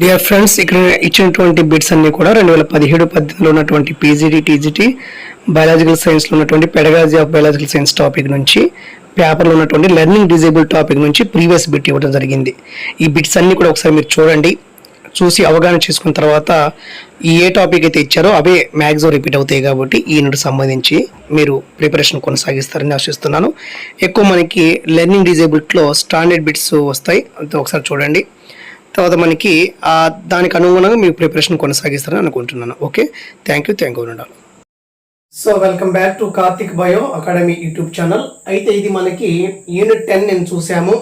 Dear friends, ఇక్కడ ఇచ్చినటువంటి bits అన్ని కూడా 2017-18లో ఉన్నటువంటి పీజీటీ టీజీటీ బయాలజికల్ సైన్స్లో ఉన్నటువంటి pedagogy of biological science topic నుంచి పేపర్లో ఉన్నటువంటి లెర్నింగ్ డిజేబుల్ టాపిక్ నుంచి ప్రీవియస్ బిట్ ఇవ్వడం జరిగింది. ఈ బిట్స్ అన్ని కూడా ఒకసారి మీరు చూడండి, చూసి అవగాహన చేసుకున్న తర్వాత ఏ టాపిక్ అయితే ఇచ్చారో అవే మ్యాక్సిమం రిపీట్ అవుతాయి. కాబట్టి ఈ యూనిట్ సంబంధించి మీరు ప్రిపరేషన్ కొనసాగిస్తారని ఆశిస్తున్నాను. ఎక్కువ మనకి లెర్నింగ్ డిజేబుల్ట్లో స్టాండర్డ్ బిట్స్ వస్తాయి, అంతే ఒకసారి చూడండి. తర్వాత మనకి దానికి అనుగుణంగా మీరు ప్రిపరేషన్ కొనసాగిస్తారని అనుకుంటున్నాను. ఓకే, థ్యాంక్ యూ ఉండాలి. So welcome back to Karthik bio academy YouTube channel. అయితే ఇది మనకి యూనిట్ 10 నేను చూసాము.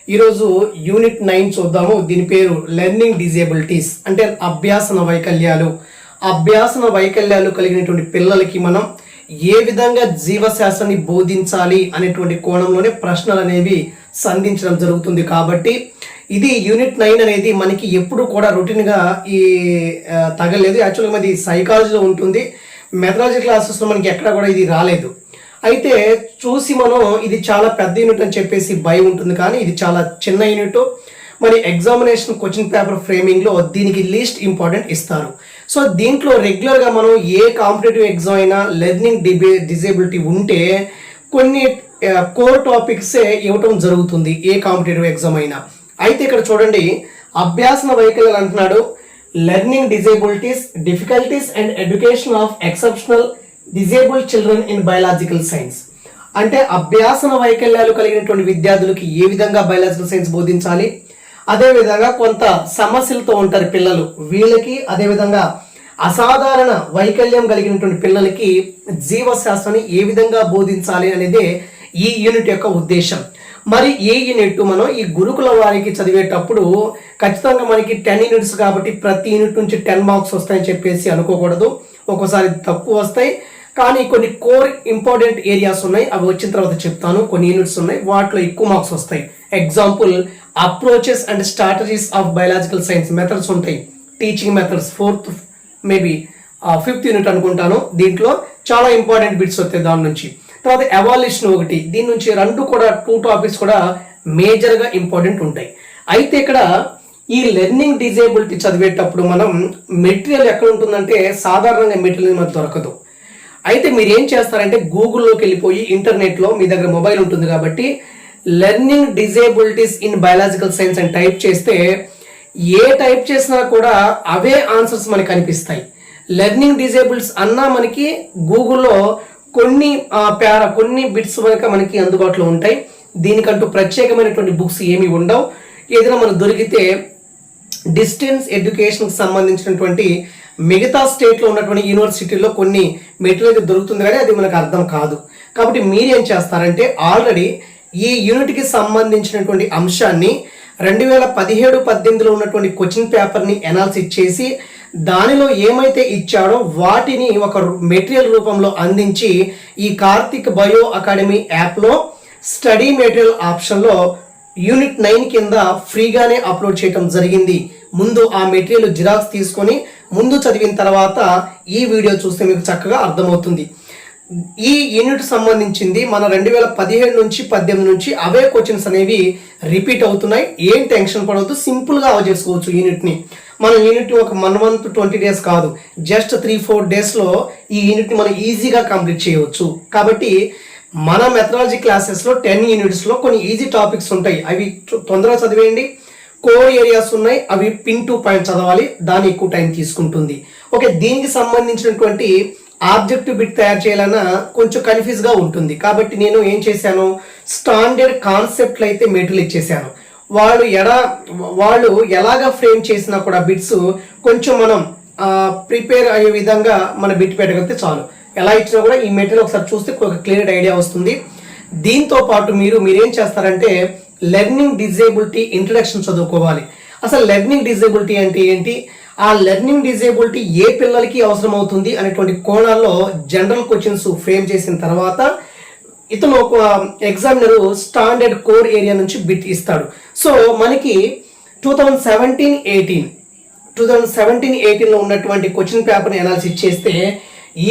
ఈరోజు యూనిట్ 9 చూద్దాము. దీని పేరు లెర్నింగ్ డిజేబిలిటీస్, అంటే అభ్యాసన వైకల్యాలు. అభ్యాసన వైకల్యాలు కలిగినటువంటి పిల్లలకి మనం ఏ విధంగా జీవశాస్త్రాన్ని బోధించాలి అనేటువంటి కోణంలోనే ప్రశ్నలు అనేవి సంధించడం జరుగుతుంది. కాబట్టి ఇది యూనిట్ 9 అనేది మనకి ఎప్పుడు కూడా రొటీన్గా తగలేదు. యాక్చువల్గా ఇది సైకాలజీలో ఉంటుంది, మెథడాలజీ క్లాసెస్లో మనకి ఎక్కడ కూడా ఇది రాలేదు. అయితే చూసి మనం ఇది చాలా పెద్ద యూనిట్ అని చెప్పేసి భయం ఉంటుంది, కానీ ఇది చాలా చిన్న యూనిట్. మరి ఎగ్జామినేషన్ క్వశ్చన్ పేపర్ ఫ్రేమింగ్లో దీనికి లీస్ట్ ఇంపార్టెంట్ ఇస్తారు. సో దీంట్లో రెగ్యులర్గా మనం ఏ కాంపిటేటివ్ ఎగ్జామ్ అయినా లెర్నింగ్ డిజేబిలిటీ ఉంటే కొన్ని కోర్ టాపిక్సే ఇవ్వటం జరుగుతుంది ఏ కాంపిటేటివ్ ఎగ్జామ్ అయినా. అయితే ఇక్కడ చూడండి, అభ్యాసన వైకల్యాలు అంటున్నాడు. Learning disabilities, difficulties and education of exceptional disabled children in biological science. అంటే అభ్యాసన వైకల్యాలు కలిగినటువంటి విద్యార్థులకి ఏ విధంగా బయాలజికల్ సైన్స్ బోధించాలి, అదేవిధంగా కొంత సమస్యలతో ఉంటారు పిల్లలు, వీళ్ళకి అదేవిధంగా అసాధారణ వైకల్యం కలిగినటువంటి పిల్లలకి జీవశాస్త్రాన్ని ఏ విధంగా బోధించాలి అనేదే ఈ యూనిట్ యొక్క ఉద్దేశం. మరి ఈ యూనిట్ మనం ఈ గురుకుల వారికి చదివేటప్పుడు ఖచ్చితంగా మనకి 10 యూనిట్స్ కాబట్టి ప్రతి యూనిట్ నుంచి 10 మార్క్స్ వస్తాయని చెప్పేసి అనుకోకూడదు. ఒక్కోసారి తక్కువ వస్తాయి, కానీ కొన్ని కోర్ ఇంపార్టెంట్ ఏరియాస్ ఉన్నాయి, అవి వచ్చిన తర్వాత చెప్తాను. కొన్ని యూనిట్స్ ఉన్నాయి, వాటిలో ఎక్కువ మార్క్స్ వస్తాయి. Example approaches and strategies of biological science, methods ఉంటాయి, teaching methods, 4th maybe 5th unit అనుకుంటాను. దీంట్లో చాలా ఇంపార్టెంట్ బిట్స్ వస్తాయి దాని నుంచి. తర్వాత ఎవాల్యూషన్ ఒకటి, దీని నుంచి 2 టాపిక్స్ కూడా మేజర్గా ఇంపార్టెంట్ ఉంటాయి. అయితే ఇక్కడ ఈ లెర్నింగ్ డిజేబిలిటీ చదివేటప్పుడు మనం మెటీరియల్ ఎక్కడ ఉంటుందంటే సాధారణంగా మెటీరియల్ మనకు దొరకదు. అయితే మీరు ఏం చేస్తారంటే గూగుల్లోకి వెళ్ళిపోయి ఇంటర్నెట్లో మీ దగ్గర మొబైల్ ఉంటుంది కాబట్టి learning disabilities in biological science అని టైప్ చేస్తే ఏ టైప్ చేసినా కూడా అవే ఆన్సర్స్ మనకి కనిపిస్తాయి. లెర్నింగ్ డిజేబుల్స్ అన్నా మనకి గూగుల్లో కొన్ని బిట్స్ వరకు మనకి అందుబాటులో ఉంటాయి. దీనికంటూ ప్రత్యేకమైనటువంటి బుక్స్ ఏమి ఉండవు. ఏదైనా మనకు దొరికితే డిస్టెన్స్ ఎడ్యుకేషన్కి సంబంధించినటువంటి మిగతా స్టేట్లో ఉన్నటువంటి యూనివర్సిటీలో కొన్ని మెటీరియల్ దొరుకుతుంది, కానీ అది మనకు అర్థం కాదు. కాబట్టి మీరేం చేస్తారంటే ఆల్రెడీ ఈ యూనిట్కి సంబంధించినటువంటి అంశాన్ని 2017-18లో ఉన్నటువంటి క్వశ్చన్ పేపర్ని అనాలిసిస్ చేసి దానిలో ఏమైతే ఇచ్చాడో వాటిని ఒక మెటీరియల్ రూపంలో అందించి ఈ కార్తిక్ బయో అకాడమీ యాప్లో స్టడీ మెటీరియల్ ఆప్షన్లో యూనిట్ 9 కింద ఫ్రీగానే అప్లోడ్ చేయడం జరిగింది. ముందు ఆ మెటీరియల్ జిరాక్స్ తీసుకొని ముందు చదివిన తర్వాత ఈ వీడియో చూస్తే మీకు చక్కగా అర్థమవుతుంది. ఈ యూనిట్ సంబంధించింది మన 2017-18 నుంచి అవే క్వశ్చన్స్ అనేవి రిపీట్ అవుతున్నాయి. ఏం టెన్షన్ పడవద్దు, సింపుల్గా చేసుకోవచ్చు యూనిట్ని. మన యూనిట్ ఒక 1 month 20 days కాదు, జస్ట్ 3-4 daysలో ఈ యూనిట్ని మనం ఈజీగా కంప్లీట్ చేయవచ్చు. కాబట్టి మన మెథడాలజీ క్లాసెస్లో 10 యూనిట్స్లో కొన్ని ఈజీ టాపిక్స్ ఉంటాయి, అవి తొందరగా చదివేయండి. కోర్ ఏరియాస్ ఉన్నాయి, అవి పిన్ టు పాయింట్ చదవాలి, దాని ఎక్కువ టైం తీసుకుంటుంది. ఓకే, దీనికి సంబంధించినటువంటి ఆబ్జెక్టివ్ బిట్ తయారు చేయాలన్నా కొంచెం కన్ఫ్యూజ్గా ఉంటుంది. కాబట్టి నేను ఏం చేశాను, స్టాండర్డ్ కాన్సెప్ట్లు అయితే మెటీరియల్ ఇచ్చేసాను. వాళ్ళు ఎలాగా ఫ్రేమ్ చేసినా కూడా బిట్స్ కొంచెం మనం ప్రిపేర్ అయ్యే విధంగా మన బిట్ పెట్టగలిగితే చాలు. ఎలా ఇచ్చినా కూడా ఈ మెటీరియల్ ఒకసారి చూస్తే ఒక క్లియర్ ఐడియా వస్తుంది. దీంతో పాటు మీరేం చేస్తారంటే లెర్నింగ్ డిజేబిలిటీ ఇంట్రడక్షన్ చదువుకోవాలి. అసలు లెర్నింగ్ డిజేబిలిటీ అంటే ఏంటి, ఆ లెర్నింగ్ డిజేబిలిటీ ఏ పిల్లలకి అవసరం అవుతుంది అనేటువంటి కోణాల్లో జనరల్ క్వశ్చన్స్ ఫ్రేమ్ చేసిన తర్వాత ఇతను ఒక ఎగ్జామినర్ స్టాండర్డ్ కోర్ ఏరియా నుంచి బిట్ ఇస్తాడు. సో మనకి 2017-18లో ఉన్నటువంటి క్వశ్చన్ పేపర్ని అనాలిసిస్ చేస్తే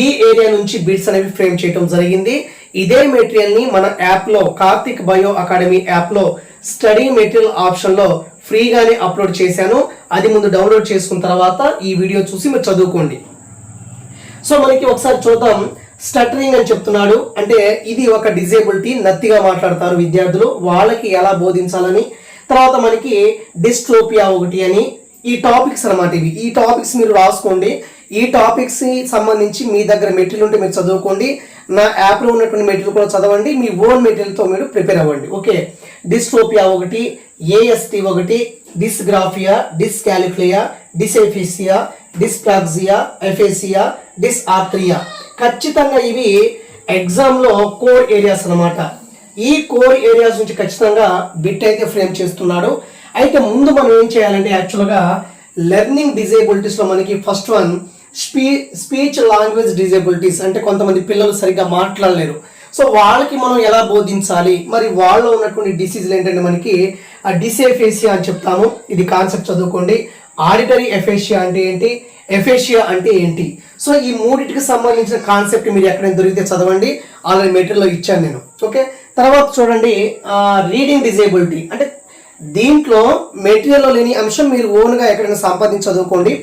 ఈ ఏరియా నుంచి బిట్స్ అనేవి ఫ్రేమ్ చేయడం జరిగింది. ఇదే మెటీరియల్ని మన యాప్లో కార్తిక్ బయో అకాడమీ యాప్లో స్టడీ మెటీరియల్ ఆప్షన్లో ఫ్రీగానే అప్లోడ్ చేశాను. అది ముందు డౌన్లోడ్ చేసుకున్న తర్వాత ఈ వీడియో చూసి మీరు చదువుకోండి. సో మనకి ఒకసారి చూద్దాం. స్టటరింగ్ అని చెప్తున్నాడు అంటే ఇది ఒక డిజేబిలిటీ, నత్తిగా మాట్లాడతారు విద్యార్థులు, వాళ్ళకి ఎలా బోధించాలని. తర్వాత మనకి డిస్ట్రోపియా ఒకటి అని, ఈ టాపిక్స్ అన్నమాట ఇవి. ఈ టాపిక్స్ మీరు రాసుకోండి. ఈ టాపిక్స్ సంబంధించి మీ దగ్గర మెటీరియల్ ఉంటే మీరు చదువుకోండి. నా యాప్లో ఉన్నటువంటి మెటీరియల్ కూడా చదవండి. మీ ఓన్ మెటీరియల్తో మీరు ప్రిపేర్ అవ్వండి. ఓకే, డిస్ట్రోపియా ఒకటి, ఏఎస్టీ ఒకటి, డిస్గ్రాఫియా, డిస్కాలిక్లియా, డిసెఫిసియా, డిస్ప్లాక్సియా, ఎఫేసియా, డిస్ఆర్థ్రియా. ఖచ్చితంగా ఇవి ఎగ్జామ్లో కోర్ ఏరియాస్ అన్నమాట. ఈ కోర్ ఏరియాస్ నుంచి ఖచ్చితంగా బిట్ అయితే ఫ్రేమ్ చేస్తున్నాడు. అయితే ముందు మనం ఏం చేయాలంటే యాక్చువల్గా లెర్నింగ్ డిజేబిలిటీస్లో మనకి first one speech language disabilities, అంటే కొంతమంది పిల్లలు సరిగ్గా మాట్లాడలేరు. సో వాళ్ళకి మనం ఎలా బోధించాలి, మరి వాళ్ళలో ఉన్నటువంటి డిసీజులు ఏంటంటే మనకి డిసేఫేసియా అని చెప్తాము. ఇది కాన్సెప్ట్ చదువుకోండి. ఆడిటరీ ఎఫేషియా అంటే ఏంటి, ఎఫేషియా అంటే ఏంటి. సో ఈ మూడింటికి సంబంధించిన కాన్సెప్ట్ మీరు ఎక్కడైనా దొరికితే చదవండి. ఆల్రెడీ మెటీరియల్లో ఇచ్చాను నేను. ఓకే, తర్వాత చూడండి రీడింగ్ డిజేబిలిటీ. అంటే దీంట్లో మెటీరియల్లో లేని అంశం మీరు ఓన్గా ఎక్కడైనా సంపాదించి చదువుకోండి.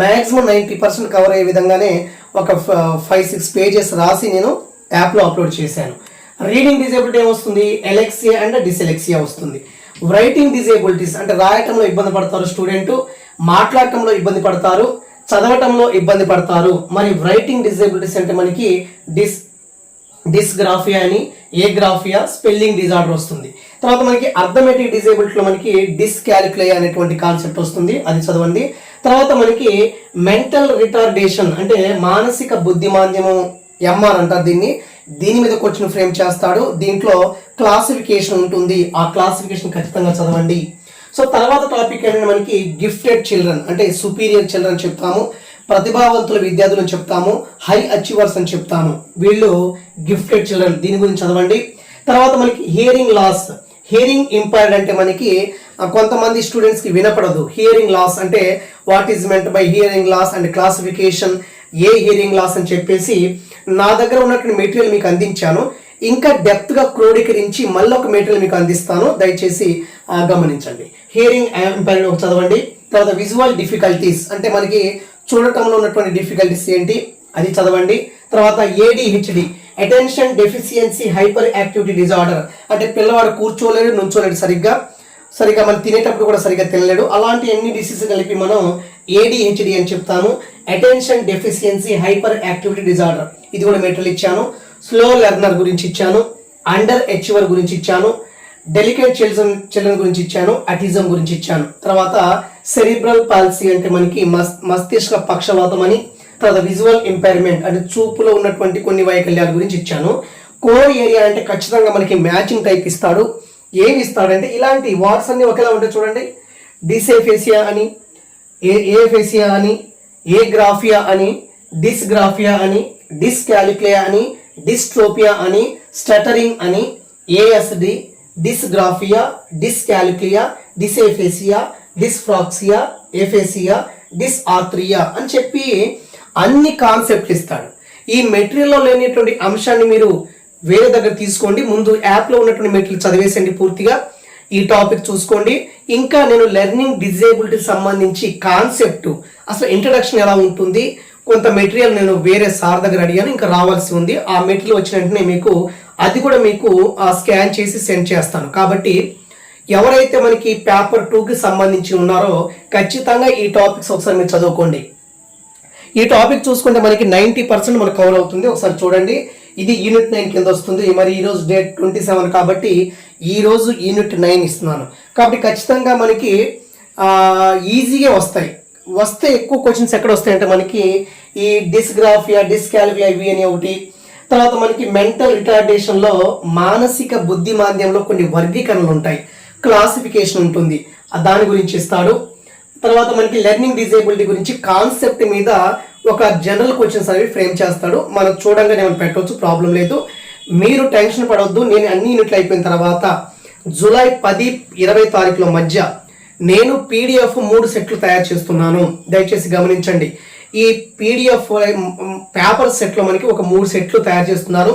మ్యాక్సిమం 90% కవర్ అయ్యే విధంగానే ఒక 5-6 పేజెస్ రాసి నేను యాప్లో అప్లోడ్ చేశాను. రీడింగ్ డిజేబిలిటీ ఏమొస్తుంది, ఎలెక్సియా అండ్ డిసెలెక్సియా వస్తుంది. రైటింగ్ డిజేబిలిటీస్ అంటే రాయటంలో ఇబ్బంది పడతారు స్టూడెంట్, మాట్లాడటంలో ఇబ్బంది పడతారు, చదవటంలో ఇబ్బంది పడతారు. మరి రైటింగ్ డిజేబిలిటీస్ అంటే మనకి డిస్గ్రాఫియా అని, ఏగ్రాఫియా, స్పెల్లింగ్ డిజార్డర్ వస్తుంది. తర్వాత మనకి అర్థమెటిక్ డిజేబిలిటీలో మనకి డిస్కాలిక్యులియా అనేటువంటి కాన్సెప్ట్ వస్తుంది, అది చదవండి. తర్వాత మనకి మెంటల్ రిటార్డేషన్ అంటే మానసిక బుద్ధిమాంద్యము, ఎంఆర్ అంటారు దీన్ని. దీని మీద క్వశ్చన్ ఫ్రేమ్ చేస్తాడు. దీంట్లో క్లాసిఫికేషన్ ఉంటుంది, ఆ క్లాసిఫికేషన్ ఖచ్చితంగా చదవండి. సో తర్వాత టాపిక్ ఏంటంటే మనకి గిఫ్టెడ్ చిల్డ్రన్ అంటే సుపీరియర్ చిల్డ్రన్ చెప్తాము, ప్రతిభావంతుల విద్యార్థులను చెప్తాము, హై అచీవర్స్ అని చెప్తాము. వీళ్ళు గిఫ్టెడ్ చిల్డ్రన్, దీని గురించి చదవండి. తర్వాత మనకి హియరింగ్ లాస్, హియరింగ్ ఇంపైర్డ్ అంటే మనకి కొంతమంది స్టూడెంట్స్కి వినపడదు. హియరింగ్ లాస్ అంటే what is meant by hearing loss and classification, a hearing loss అని చెప్పేసి నా దగ్గర ఉన్నటువంటి మెటీరియల్ మీకు అందించాను. ఇంకా డెప్త్గా క్రోడీకరించి మళ్ళీ ఒక మెటీరియల్ మీకు అందిస్తాను, దయచేసి గమనించండి. హియరింగ్ ఇంపైర్డ్ ఒక చదవండి. తర్వాత విజువల్ డిఫికల్టీస్ అంటే మనకి చూడటంలో ఉన్నటువంటి డిఫికల్టీస్ ఏంటి, అది చదవండి. తర్వాత ADHD, attention deficiency hyper activity disorder అంటే పిల్లవాడు కూర్చోలేడు, నుంచోలేడు, సరిగ్గా మనం తినేటప్పుడు కూడా సరిగ్గా తినలేడు. అలాంటి అన్ని డిసీజ్ కలిపి మనం ఏడిహెచ్డి అని చెప్తాము, attention deficiency hyper activity disorder. ఇది కూడా మెటీరియల్ ఇచ్చాను. స్లో లెర్నర్ గురించి ఇచ్చాను, అండర్ అచీవర్ గురించి ఇచ్చాను, డెలికేట్ చిల్డ్రన్ గురించి ఇచ్చాను, అటిజం గురించి ఇచ్చాను. తర్వాత సెరిబ్రల్ పాలసీ అంటే మనకి మస్తిష్క పక్షవాతం అని. తర్వాత విజువల్ ఇంపైర్మెంట్ అంటే చూపులో ఉన్నటువంటి కొన్ని వైకల్యాల గురించి ఇచ్చాను. కోర్ ఏరియా అంటే ఖచ్చితంగా మనకి మ్యాచింగ్ టైప్ ఇస్తాడు. ఏమి ఇస్తాడంటే ఇలాంటి వాట్స్ అన్ని ఒకేలా ఉంటాయి చూడండి. డిసేఫేసియా అని, ఏఫేసియా అని, ఏగ్రాఫియా అని, డిస్గ్రాఫియా అని, డిస్కాలిక్లియా అని, డిస్ట్రోపియా అని, స్టటరింగ్ అని, ఏఎస్డి, డిస్గ్రాఫియా, డిస్కాలిక్లియా, డిసేఫేసియా, డిస్ఫ్రాక్సియా, ఎఫేసియా, డిస్ఆర్థ్రియా అని చెప్పి అన్ని కాన్సెప్ట్లు ఇస్తాడు. ఈ మెటీరియల్లో లేనిటువంటి అంశాన్ని మీరు వేరే దగ్గర తీసుకోండి. ముందు యాప్లో ఉన్నటువంటి మెటీరియల్ చదివేసండి పూర్తిగా. ఈ టాపిక్ చూసుకోండి. ఇంకా నేను లెర్నింగ్ డిజేబిలిటీ సంబంధించి కాన్సెప్ట్ అసలు ఇంట్రడక్షన్ ఎలా ఉంటుంది, కొంత మెటీరియల్ నేను వేరే సార్ దగ్గర అడిగాను, ఇంకా రావాల్సి ఉంది. ఆ మెటీరియల్ వచ్చిన వెంటనే మీకు అది కూడా మీకు స్కాన్ చేసి సెండ్ చేస్తాను. కాబట్టి ఎవరైతే మనకి పేపర్ 2కి సంబంధించి ఉన్నారో ఖచ్చితంగా ఈ టాపిక్స్ ఒకసారి మీరు చదువుకోండి. ఈ టాపిక్ చూసుకుంటే మనకి 90% మనకు కవర్ అవుతుంది. ఒకసారి చూడండి. ఇది యూనిట్ 9 కింద వస్తుంది. మరి ఈరోజు డేట్ 27 కాబట్టి ఈరోజు యూనిట్ 9 ఇస్తున్నాను. కాబట్టి ఖచ్చితంగా మనకి ఈజీగా వస్తే ఎక్కువ క్వశ్చన్స్ ఎక్కడ వస్తాయంటే మనకి ఈ డిస్గ్రాఫియా, డిస్కాలిక్లియా ఇవి అని ఒకటి. తర్వాత మనకి మెంటల్ రిటార్డేషన్లో మానసిక బుద్ధిమాంద్యంలో కొన్ని వర్గీకరణలు ఉంటాయి, క్లాసిఫికేషన్ ఉంటుంది, దాని గురించి ఇస్తాడు. తర్వాత మనకి లెర్నింగ్ డిజేబిలిటీ గురించి కాన్సెప్ట్ మీద ఒక జనరల్ క్వశ్చన్స్ అనేవి ఫ్రేమ్ చేస్తాడు. మనం చూడంగానే మనం పెట్టవచ్చు, ప్రాబ్లం లేదు. మీరు టెన్షన్ పడవద్దు. నేను అన్ని యూనిట్లు అయిపోయిన తర్వాత జూలై 10-20 తారీఖుల మధ్య నేను పీడిఎఫ్ 3 సెట్లు తయారు చేస్తున్నాను, దయచేసి గమనించండి. ఈ పీడిఎఫ్ పేపర్ సెట్లో మనకి ఒక 3 సెట్లు తయారు చేస్తున్నాను.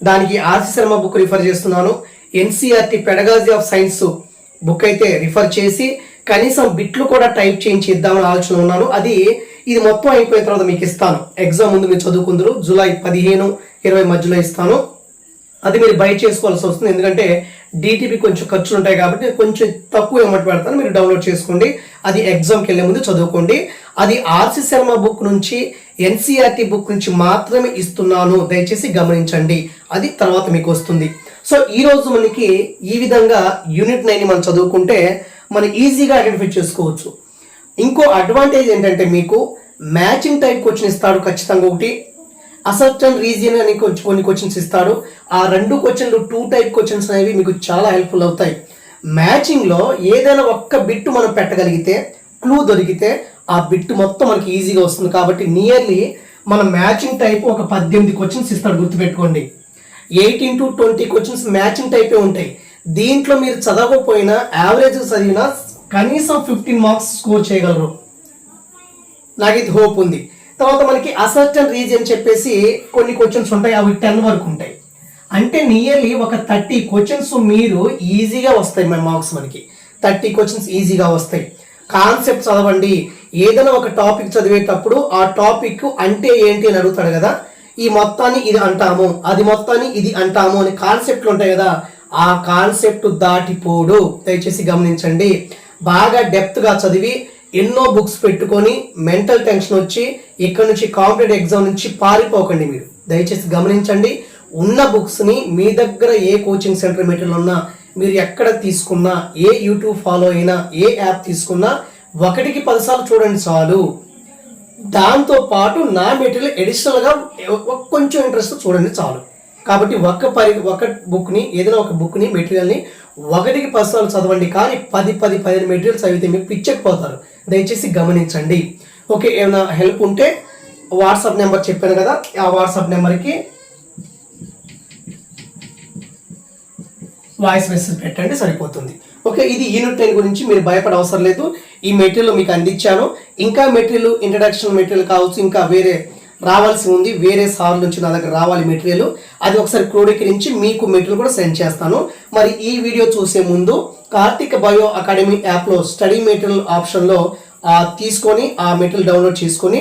దానికి ఆర్సి శర్మ బుక్ రిఫర్ చేస్తున్నాను. NCERT pedagogy of science book అయితే రిఫర్ చేసి కనీసం బిట్లు కూడా టైప్ చేయించి ఇద్దామని ఆలోచన ఉన్నాను. ఇది మొత్తం అయిపోయిన తర్వాత మీకు ఇస్తాను. ఎగ్జామ్ ముందు మీరు చదువుకుందరు, జూలై 15-20 మధ్యలో ఇస్తాను. అది మీరు బై చేసుకోవాల్సి వస్తుంది, ఎందుకంటే డిటిపి కొంచెం ఖర్చులు ఉంటాయి కాబట్టి కొంచెం తక్కువ అమౌంట్ పెడతాను. మీరు డౌన్లోడ్ చేసుకోండి, అది ఎగ్జామ్కి వెళ్ళే ముందు చదువుకోండి. అది ఆర్సి శర్మ బుక్ నుంచి, ఎన్సీఆర్టీ బుక్ నుంచి మాత్రమే ఇస్తున్నాను, దయచేసి గమనించండి. అది తర్వాత మీకు వస్తుంది. సో ఈ రోజు మనకి ఈ విధంగా యూనిట్ 9 మనం చదువుకుంటే మనం ఈజీగా ఐడెంటిఫై చేసుకోవచ్చు. ఇంకో అడ్వాంటేజ్ ఏంటంటే మీకు మ్యాచింగ్ టైప్ క్వశ్చన్ ఇస్తాడు ఖచ్చితంగా ఒకటి, అసర్టన్ రీజియన్ అని కొన్ని క్వశ్చన్స్ ఇస్తాడు. ఆ 2 క్వశ్చన్లు 2 టైప్ క్వశ్చన్స్ అనేవి మీకు చాలా హెల్ప్ఫుల్ అవుతాయి. మ్యాచింగ్లో ఏదైనా ఒక్క బిట్టు మనం పెట్టగలిగితే, క్లూ దొరికితే ఆ బిట్టు మొత్తం మనకి ఈజీగా వస్తుంది. కాబట్టి నియర్లీ మన మ్యాచింగ్ టైప్ ఒక 18 క్వశ్చన్స్ ఇస్తాడు, గుర్తుపెట్టుకోండి. 18 to 20 క్వశ్చన్స్ మ్యాచింగ్ టైపే ఉంటాయి. దీంట్లో మీరు చదవకపోయినా యావరేజ్ చదివినా కనీసం 15 మార్క్స్ స్కోర్ చేయగలరు, నాకు ఇది హోప్ ఉంది. తర్వాత మనకి అసర్టన్ రీజియన్ చెప్పేసి కొన్ని క్వశ్చన్స్ ఉంటాయి, అవి 10 వరకు ఉంటాయి. అంటే నియర్లీ ఒక 30 క్వశ్చన్స్ మీరు ఈజీగా వస్తాయి. మన మార్క్స్ మనకి 30 క్వశ్చన్స్ ఈజీగా వస్తాయి. కాన్సెప్ట్ చదవండి. ఏదైనా ఒక టాపిక్ చదివేటప్పుడు ఆ టాపిక్ అంటే ఏంటి అని అడుగుతాడు కదా, ఈ మొత్తాన్ని ఇది అంటాము, అది మొత్తాన్ని ఇది అంటాము అని కాన్సెప్ట్లు ఉంటాయి కదా, ఆ కాన్సెప్ట్ దాటిపోడు, దయచేసి గమనించండి. బాగా డెప్త్గా చదివి ఎన్నో బుక్స్ పెట్టుకొని మెంటల్ టెన్షన్ వచ్చి ఇక్కడ నుంచి కాంపిటేటివ్ ఎగ్జామ్ నుంచి పారిపోకండి. మీరు దయచేసి గమనించండి. ఉన్న బుక్స్ని మీ దగ్గర ఏ కోచింగ్ సెంటర్ మెటీరియల్ ఉన్నా, మీరు ఎక్కడ తీసుకున్నా, ఏ యూట్యూబ్ ఫాలో అయినా, ఏ యాప్ తీసుకున్నా 1కి 10 సార్లు చూడండి చాలు. దాంతో పాటు నా మెటీరియల్ అడిషనల్గా కొంచెం ఇంట్రెస్ట్ చూడండి చాలు. కాబట్టి ఒక బుక్ని, ఏదైనా ఒక బుక్ని, మెటీరియల్ని 1కి 10 సార్లు చదవండి. కానీ 10 మెటీరియల్స్ చదివితే మీకు పిచ్చెక్కిపోతారు. దయచేసి గమనించండి. ఓకే, ఏమైనా హెల్ప్ ఉంటే వాట్సాప్ నెంబర్ చెప్పాను కదా, ఆ వాట్సాప్ నెంబర్కి వాయిస్ మెసేజ్ పెట్టండి, సరిపోతుంది. ఓకే, ఇది యూనిట్ 10 గురించి మీరు భయపడే అవసరం లేదు. ఈ మెటీరియల్ మీకు అందించాను. ఇంకా మెటీరియల్, ఇంట్రడక్షన్ మెటీరియల్ కావచ్చు, ఇంకా వేరే రావాల్సి ఉంది, వేరే సార్ నుంచి నా దగ్గర రావాలి మెటీరియల్. అది ఒకసారి క్రోడీకరించి మీకు మెటీరియల్ కూడా సెండ్ చేస్తాను. మరి ఈ వీడియో చూసే ముందు కార్తిక్ బయో అకాడమీ యాప్లో స్టడీ మెటీరియల్ ఆప్షన్లో తీసుకొని ఆ మెటీరియల్ డౌన్లోడ్ చేసుకొని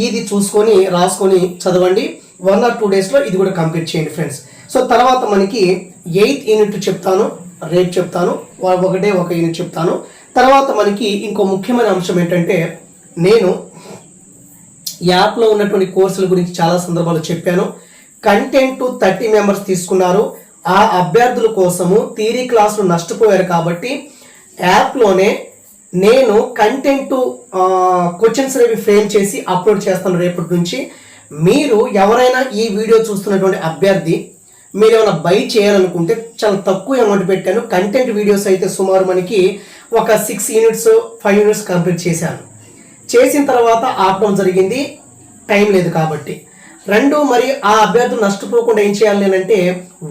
ఇది చూసుకొని రాసుకొని చదవండి. 1 or 2 డేస్లో ఇది కూడా కంప్లీట్ చేయండి ఫ్రెండ్స్. సో తర్వాత మనకి 8th యూనిట్ చెప్తాను, రేపు చెప్తాను, ఒకటే ఒక యూనిట్ చెప్తాను. తర్వాత మనకి ఇంకో ముఖ్యమైన అంశం ఏంటంటే, నేను యాప్లో ఉన్నటువంటి కోర్సుల గురించి చాలా సందర్భాలు చెప్పాను. కంటెంట్ 30 మెంబర్స్ తీసుకున్నారు. ఆ అభ్యర్థుల కోసము థియరీ క్లాసులు నష్టపోయారు కాబట్టి యాప్లోనే నేను కంటెంట్ క్వశ్చన్స్ అనేవి ఫ్రేమ్ చేసి అప్లోడ్ చేస్తాను రేపటి నుంచి. మీరు ఎవరైనా ఈ వీడియో చూస్తున్నటువంటి అభ్యర్థి మీరు ఏమైనా బై చేయాలనుకుంటే చాలా తక్కువ అమౌంట్ పెట్టాను. కంటెంట్ వీడియోస్ అయితే సుమారు మనకి ఒక 6 యూనిట్స్ 5 యూనిట్స్ కంప్లీట్ చేశాను. చేసిన తర్వాత ఆపడం జరిగింది, టైం లేదు కాబట్టి. 2, మరి ఆ అభ్యర్థులు నష్టపోకుండా ఏం చేయాలి అంటే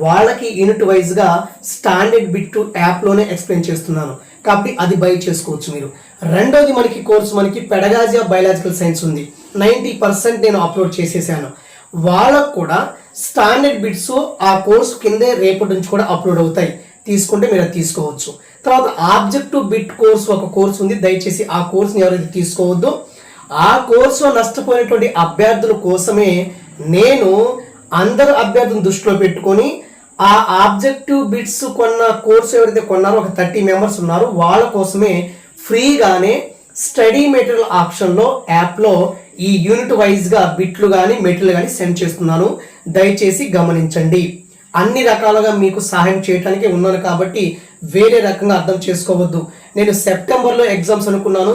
వాళ్ళకి యూనిట్ వైజ్గా స్టాండర్డ్ బిట్ యాప్లోనే ఎక్స్ప్లెయిన్ చేస్తున్నాను కాబట్టి అది బై చేసుకోవచ్చు మీరు. రెండోది మనకి కోర్సు, మనకి పెడగాజీ ఆఫ్ బయాలజికల్ సైన్స్ ఉంది, 90% నేను అప్లోడ్ చేసేసాను. వాళ్ళకు కూడా స్టాండర్డ్ బిట్స్ ఆ కోర్సు కిందే రేపటి నుంచి కూడా అప్లోడ్ అవుతాయి, తీసుకుంటే మీరు అది తీసుకోవచ్చు. తర్వాత ఆబ్జెక్టివ్ బిట్ కోర్సు ఒక కోర్సు ఉంది, దయచేసి ఆ కోర్సుని ఎవరైతే తీసుకోవద్దు. ఆ కోర్సులో నష్టపోయినటువంటి అభ్యర్థుల కోసమే నేను అందరు అభ్యర్థులను దృష్టిలో పెట్టుకొని ఆ ఆబ్జెక్టివ్ బిట్స్ కొన్న కోర్సు ఎవరైతే కొన్నారో ఒక 30 మెంబర్స్ ఉన్నారు, వాళ్ళ కోసమే ఫ్రీగానే స్టడీ మెటీరియల్ ఆప్షన్లో యాప్లో ఈ యూనిట్ వైజ్గా బిట్లు కానీ మెటీరియల్ కానీ సెండ్ చేస్తున్నాను, దయచేసి గమనించండి. అన్ని రకాలుగా మీకు సహాయం చేయడానికి ఉన్నాను కాబట్టి వేరే రకంగా అర్థం చేసుకోవద్దు. నేను సెప్టెంబర్లో ఎగ్జామ్స్ అనుకున్నాను,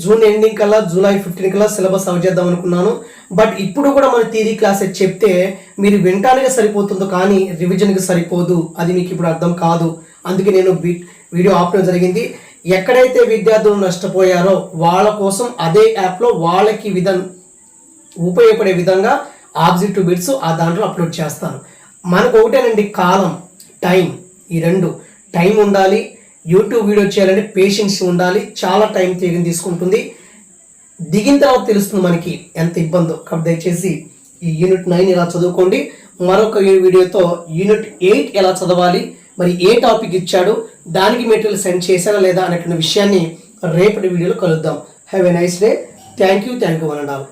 జూన్ ఎండింగ్ కల్లా, జూలై 15 కల్లా సిలబస్ అవజేద్దాం అనుకున్నాను. బట్ ఇప్పుడు కూడా మన థియరీ క్లాసెస్ చెప్తే మీరు వినటానికి సరిపోతుందో కానీ రివిజన్కి సరిపోదు, అది మీకు ఇప్పుడు అర్థం కాదు. అందుకే నేను వీడియో ఆపడం జరిగింది. ఎక్కడైతే విద్యార్థులు నష్టపోయారో వాళ్ళ కోసం అదే యాప్లో వాళ్ళకి ఉపయోగపడే విధంగా ఆబ్జెక్టివ్ బిట్స్ ఆ దాంట్లో అప్లోడ్ చేస్తాను. మనకు ఒకటేనండి, కాలం, టైం, ఈ 2 టైం ఉండాలి. యూట్యూబ్ వీడియో చేయాలంటే పేషెన్స్ ఉండాలి, చాలా టైం తీసుకుంటుంది. దిగిన తర్వాత తెలుస్తుంది మనకి ఎంత ఇబ్బందో. కాబట్టి దయచేసి ఈ యూనిట్ 9 ఎలా చదువుకోండి. మరొక వీడియోతో యూనిట్ 8 ఎలా చదవాలి, మరి ఏ టాపిక్ ఇచ్చాడో దానికి మెటీరియల్ సెండ్ చేశానా లేదా అనేటువంటి విషయాన్ని రేపటి వీడియోలో కలుద్దాం. Have a nice day. Thank you one and all.